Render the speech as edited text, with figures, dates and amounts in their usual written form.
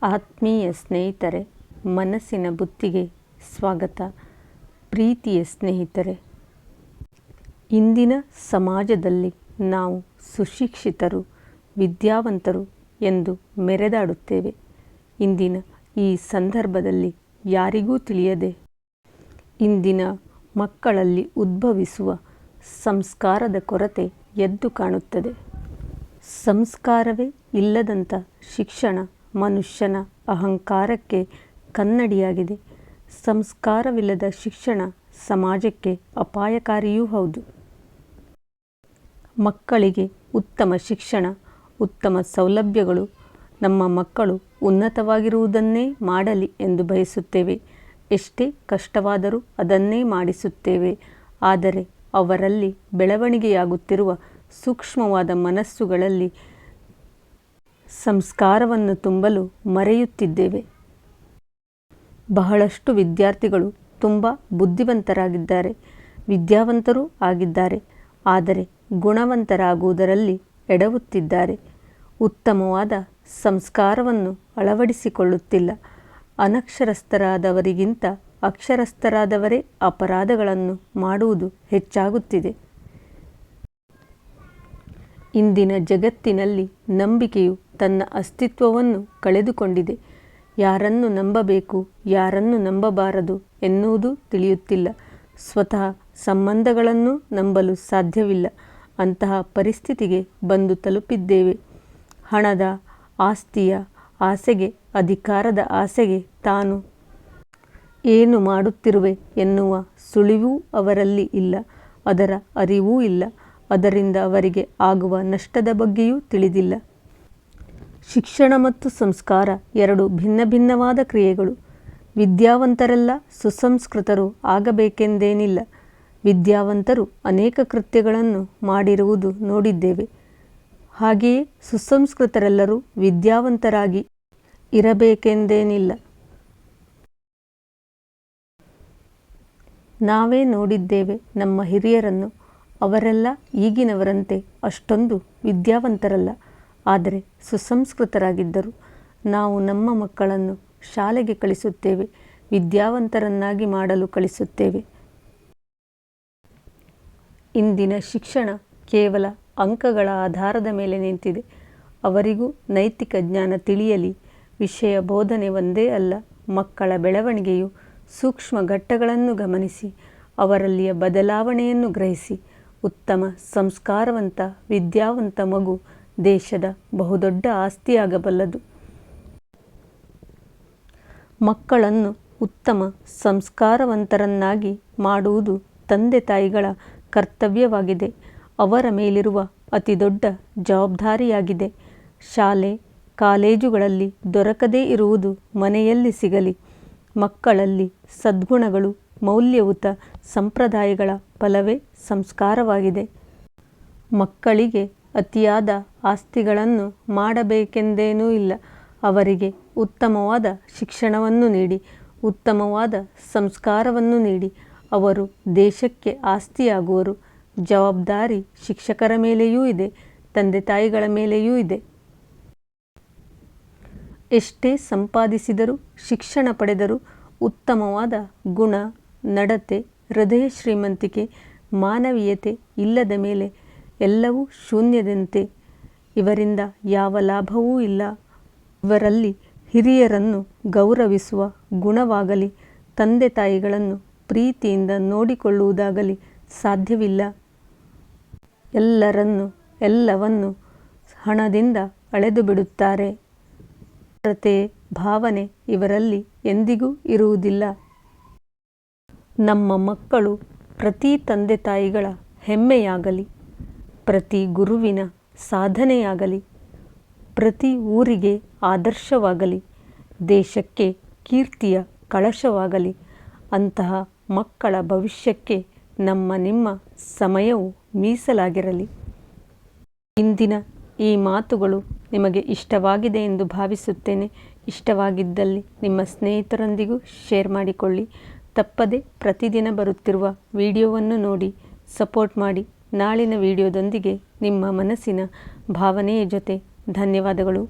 ಆತ್ಮೀಯ ಸ್ನೇಹಿತರೆ, ಮನಸ್ಸಿನ ಬುತ್ತಿಗೆ ಸ್ವಾಗತ. ಪ್ರೀತಿಯ ಸ್ನೇಹಿತರೆ, ಇಂದಿನ ಸಮಾಜದಲ್ಲಿ ನಾವು ಸುಶಿಕ್ಷಿತರು, ವಿದ್ಯಾವಂತರು ಎಂದು ಮೆರೆದಾಡುತ್ತೇವೆ. ಇಂದಿನ ಈ ಸಂದರ್ಭದಲ್ಲಿ ಯಾರಿಗೂ ತಿಳಿಯದೆ ಇಂದಿನ ಮಕ್ಕಳಲ್ಲಿ ಉದ್ಭವಿಸುವ ಸಂಸ್ಕಾರದ ಕೊರತೆ ಎದ್ದು ಕಾಣುತ್ತದೆ. ಸಂಸ್ಕಾರವೇ ಇಲ್ಲದಂಥ ಶಿಕ್ಷಣ ಮನುಷ್ಯನ ಅಹಂಕಾರಕ್ಕೆ ಕನ್ನಡಿಯಾಗಿದೆ. ಸಂಸ್ಕಾರವಿಲ್ಲದ ಶಿಕ್ಷಣ ಸಮಾಜಕ್ಕೆ ಅಪಾಯಕಾರಿಯೂ ಹೌದು. ಮಕ್ಕಳಿಗೆ ಉತ್ತಮ ಶಿಕ್ಷಣ, ಉತ್ತಮ ಸೌಲಭ್ಯಗಳು, ನಮ್ಮ ಮಕ್ಕಳು ಉನ್ನತವಾಗಿರುವುದನ್ನೇ ಮಾಡಲಿ ಎಂದು ಬಯಸುತ್ತೇವೆ. ಎಷ್ಟೇ ಕಷ್ಟವಾದರೂ ಅದನ್ನೇ ಮಾಡಿಸುತ್ತೇವೆ. ಆದರೆ ಅವರಲ್ಲಿ ಬೆಳವಣಿಗೆಯಾಗುತ್ತಿರುವ ಸೂಕ್ಷ್ಮವಾದ ಮನಸ್ಸುಗಳಲ್ಲಿ ಸಂಸ್ಕಾರವನ್ನು ತುಂಬಲು ಮರೆಯುತ್ತಿದ್ದೇವೆ. ಬಹಳಷ್ಟು ವಿದ್ಯಾರ್ಥಿಗಳು ತುಂಬ ಬುದ್ಧಿವಂತರಾಗಿದ್ದಾರೆ, ವಿದ್ಯಾವಂತರೂ ಆಗಿದ್ದಾರೆ. ಆದರೆ ಗುಣವಂತರಾಗುವುದರಲ್ಲಿ ಎಡವುತ್ತಿದ್ದಾರೆ. ಉತ್ತಮವಾದ ಸಂಸ್ಕಾರವನ್ನು ಅಳವಡಿಸಿಕೊಳ್ಳುತ್ತಿಲ್ಲ. ಅನಕ್ಷರಸ್ಥರಾದವರಿಗಿಂತ ಅಕ್ಷರಸ್ಥರಾದವರೇ ಅಪರಾಧಗಳನ್ನು ಮಾಡುವುದು ಹೆಚ್ಚಾಗುತ್ತಿದೆ. ಇಂದಿನ ಜಗತ್ತಿನಲ್ಲಿ ನಂಬಿಕೆಯು ತನ್ನ ಅಸ್ತಿತ್ವವನ್ನು ಕಳೆದುಕೊಂಡಿದೆ. ಯಾರನ್ನು ನಂಬಬೇಕು, ಯಾರನ್ನು ನಂಬಬಾರದು ಎನ್ನುವುದು ತಿಳಿಯುತ್ತಿಲ್ಲ. ಸ್ವತಃ ಸಂಬಂಧಗಳನ್ನು ನಂಬಲು ಸಾಧ್ಯವಿಲ್ಲ. ಅಂತಹ ಪರಿಸ್ಥಿತಿಗೆ ಬಂದು ತಲುಪಿದ್ದೇವೆ. ಹಣದ, ಆಸ್ತಿಯ ಆಸೆಗೆ, ಅಧಿಕಾರದ ಆಸೆಗೆ ತಾನು ಏನು ಮಾಡುತ್ತಿರುವೆ ಎನ್ನುವ ಸುಳಿವೂ ಅವರಲ್ಲಿ ಇಲ್ಲ. ಅದರ ಅರಿವೂ ಇಲ್ಲ. ಅದರಿಂದ ಅವರಿಗೆ ಆಗುವ ನಷ್ಟದ ಬಗ್ಗೆಯೂ ತಿಳಿದಿಲ್ಲ. ಶಿಕ್ಷಣ ಮತ್ತು ಸಂಸ್ಕಾರ ಎರಡು ಭಿನ್ನ ಭಿನ್ನವಾದ ಕ್ರಿಯೆಗಳು. ವಿದ್ಯಾವಂತರೆಲ್ಲ ಸುಸಂಸ್ಕೃತರು ಆಗಬೇಕೆಂದೇನಿಲ್ಲ. ವಿದ್ಯಾವಂತರು ಅನೇಕ ಕೃತ್ಯಗಳನ್ನು ಮಾಡಿರುವುದು ನೋಡಿದ್ದೇವೆ. ಹಾಗೆಯೇ ಸುಸಂಸ್ಕೃತರೆಲ್ಲರೂ ವಿದ್ಯಾವಂತರಾಗಿ ಇರಬೇಕೆಂದೇನಿಲ್ಲ. ನಾವೇ ನೋಡಿದ್ದೇವೆ ನಮ್ಮ ಹಿರಿಯರನ್ನು. ಅವರೆಲ್ಲ ಈಗಿನವರಂತೆ ಅಷ್ಟೊಂದು ವಿದ್ಯಾವಂತರಲ್ಲ, ಆದರೆ ಸುಸಂಸ್ಕೃತರಾಗಿದ್ದರು. ನಾವು ನಮ್ಮ ಮಕ್ಕಳನ್ನು ಶಾಲೆಗೆ ಕಳಿಸುತ್ತೇವೆ, ವಿದ್ಯಾವಂತರನ್ನಾಗಿ ಮಾಡಲು ಕಳಿಸುತ್ತೇವೆ. ಇಂದಿನ ಶಿಕ್ಷಣ ಕೇವಲ ಅಂಕಗಳ ಆಧಾರದ ಮೇಲೆ ನಿಂತಿದೆ. ಅವರಿಗೂ ನೈತಿಕ ಜ್ಞಾನ ತಿಳಿಯಲಿ. ವಿಷಯ ಬೋಧನೆ ಒಂದೇ ಅಲ್ಲ, ಮಕ್ಕಳ ಬೆಳವಣಿಗೆಯು ಸೂಕ್ಷ್ಮ ಘಟ್ಟಗಳನ್ನು ಗಮನಿಸಿ ಅವರಲ್ಲಿಯ ಬದಲಾವಣೆಯನ್ನು ಗ್ರಹಿಸಿ ಉತ್ತಮ ಸಂಸ್ಕಾರವಂತ ವಿದ್ಯಾವಂತ ಮಗು ದೇಶದ ಬಹುದೊಡ್ಡ ಆಸ್ತಿಯಾಗಬಲ್ಲದು. ಮಕ್ಕಳನ್ನು ಉತ್ತಮ ಸಂಸ್ಕಾರವಂತರನ್ನಾಗಿ ಮಾಡುವುದು ತಂದೆ ತಾಯಿಗಳ ಕರ್ತವ್ಯವಾಗಿದೆ. ಅವರ ಮೇಲಿರುವ ಅತಿ ದೊಡ್ಡ ಜವಾಬ್ದಾರಿಯಾಗಿದೆ. ಶಾಲೆ ಕಾಲೇಜುಗಳಲ್ಲಿ ದೊರಕದೇ ಇರುವುದು ಮನೆಯಲ್ಲಿ ಸಿಗಲಿ. ಮಕ್ಕಳಲ್ಲಿ ಸದ್ಗುಣಗಳು, ಮೌಲ್ಯಯುತ ಸಂಪ್ರದಾಯಗಳ ಫಲವೇ ಸಂಸ್ಕಾರವಾಗಿದೆ. ಮಕ್ಕಳಿಗೆ ಅತಿಯಾದ ಆಸ್ತಿಗಳನ್ನು ಮಾಡಬೇಕೆಂದೇನೂ ಇಲ್ಲ. ಅವರಿಗೆ ಉತ್ತಮವಾದ ಶಿಕ್ಷಣವನ್ನು ನೀಡಿ, ಉತ್ತಮವಾದ ಸಂಸ್ಕಾರವನ್ನು ನೀಡಿ ಅವರು ದೇಶಕ್ಕೆ ಆಸ್ತಿಯಾಗುವರು. ಜವಾಬ್ದಾರಿ ಶಿಕ್ಷಕರ ಮೇಲೆಯೂ ಇದೆ, ತಂದೆ ತಾಯಿಗಳ ಮೇಲೆಯೂ ಇದೆ. ಎಷ್ಟೇ ಸಂಪಾದಿಸಿದರೂ, ಶಿಕ್ಷಣ ಪಡೆದರೂ ಉತ್ತಮವಾದ ಗುಣ, ನಡತೆ, ಹೃದಯ ಶ್ರೀಮಂತಿಕೆ, ಮಾನವೀಯತೆ ಇಲ್ಲದ ಮೇಲೆ ಎಲ್ಲವೂ ಶೂನ್ಯದಂತೆ. ಇವರಿಂದ ಯಾವ ಲಾಭವೂ ಇಲ್ಲ. ಇವರಲ್ಲಿ ಹಿರಿಯರನ್ನು ಗೌರವಿಸುವ ಗುಣವಾಗಲಿ, ತಂದೆ ತಾಯಿಗಳನ್ನು ಪ್ರೀತಿಯಿಂದ ನೋಡಿಕೊಳ್ಳುವುದಾಗಲಿ ಸಾಧ್ಯವಿಲ್ಲ. ಎಲ್ಲವನ್ನು ಹಣದಿಂದ ಅಳೆದು ಬಿಡುತ್ತಾರೆ. ನಮ್ರತೆ, ಭಾವನೆ ಇವರಲ್ಲಿ ಎಂದಿಗೂ ಇರುವುದಿಲ್ಲ. ನಮ್ಮ ಮಕ್ಕಳು ಪ್ರತಿ ತಂದೆ ತಾಯಿಗಳ ಹೆಮ್ಮೆಯಾಗಲಿ, ಪ್ರತಿ ಗುರುವಿನ ಸಾಧನೆಯಾಗಲಿ, ಪ್ರತಿ ಊರಿಗೆ ಆದರ್ಶವಾಗಲಿ, ದೇಶಕ್ಕೆ ಕೀರ್ತಿಯ ಕಳಶವಾಗಲಿ. ಅಂತಹ ಮಕ್ಕಳ ಭವಿಷ್ಯಕ್ಕೆ ನಿಮ್ಮ ಸಮಯವು ಮೀಸಲಾಗಿರಲಿ. ಇಂದಿನ ಈ ಮಾತುಗಳು ನಿಮಗೆ ಇಷ್ಟವಾಗಿದೆ ಎಂದು ಭಾವಿಸುತ್ತೇನೆ. ಇಷ್ಟವಾಗಿದ್ದಲ್ಲಿ ನಿಮ್ಮ ಸ್ನೇಹಿತರೊಂದಿಗೂ ಶೇರ್ ಮಾಡಿಕೊಳ್ಳಿ. ತಪ್ಪದೆ ಪ್ರತಿದಿನ ಬರುತ್ತಿರುವ ವಿಡಿಯೋವನ್ನು ನೋಡಿ ಸಪೋರ್ಟ್ ಮಾಡಿ. ನಾಳಿನ ವಿಡಿಯೋದೊಂದಿಗೆ ನಿಮ್ಮ ಮನಸ್ಸಿನ ಭಾವನೆಯ ಜೊತೆ. ಧನ್ಯವಾದಗಳು.